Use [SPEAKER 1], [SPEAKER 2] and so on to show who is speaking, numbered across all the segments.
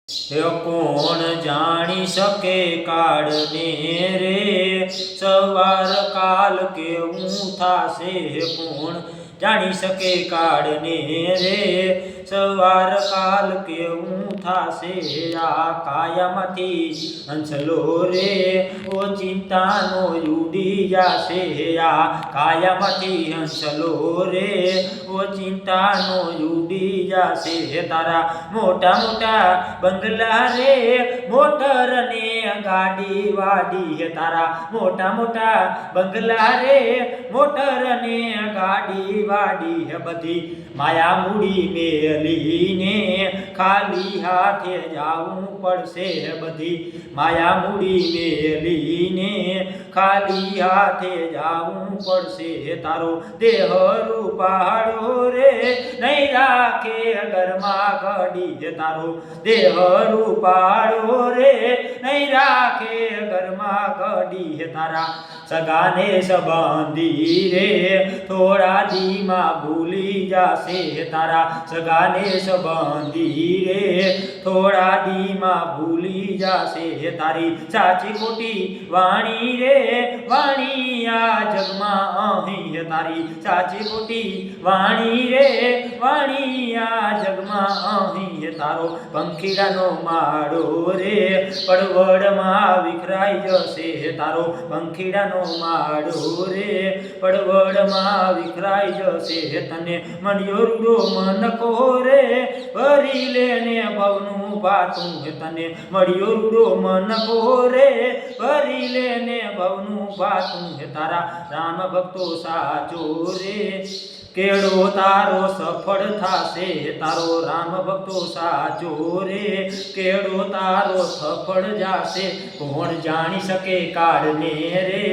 [SPEAKER 1] હે કોણ જાણી શકે કાળને રે, સવાર કાલ કેવું થાશે. કોણ જાણી શકે કાળને રે, સવાર કાલ કેવું થાશે. આ કાયામાંથી હંસલો રે, ઓ ચિંતાનો ઉડી જાશે. આ કાયામાંથી હંસલો રે, ઓ ચિંતાનો ઉડી જાશે. તારા મોટા મોટા બંગલા રે, મોટર ને ગાડી વાડી. તારા મોટા મોટા બંગલા રે, મોટર ને ગાડી વાડી. બધી માયા મૂડી મેલીને ખાલી હાથે જાવું પડશે. બધી માયા મૂડી મેલીને ખાલી હાથે જાવું પડશે. તારો દેહ રૂપાળો રે, નહીં રાખે ઘરમાં ઘડી. તારો દેહ રૂપાળો રે, નહીં રાખે ઘરમાં ઘડી. તારા સગાને સંબંધી રે, થોડા દીમાં ભૂલી જાશે. તારા સગાને સંબંધી રે, થોડા દીમાં ભૂલી જાશે. તારી સાચી ખોટી વાણી રે, વાણી આ જગમાં અહીં. તારી સાચી ખોટી વાણી રે, વાણી આ જગમાં અહીં. તારો પંખીડાનો માળો રે, પડવડમાં વિખરાઈ જશે. તારો પંખીડાનો માળો રે, પડવડમાં વિખરાઈ જશે. તને મળ્યો રૂડો મનકો રે, ભરી લેને ભવનું પાતું. તને મળ્યો રૂડો મનકો રે, ભરી લેને ભવનું પાતું. તારા રામ ભક્તો સાચો રે, કેળો તારો સફળ થાશે. તારો રામ ભક્તો સાચો રે, કેળો તારો સફળ જાશે. કોણ જાણી શકે કાળને રે,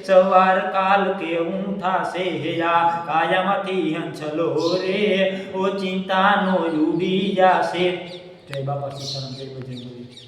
[SPEAKER 1] સવાર કાલ કેવું થાશે. આ કાયામાંથી હંસલો રે, ઓ ચિંતાનો ઉડી જાશે. જય બાપા સીતારામ, જય બજરંગબલી.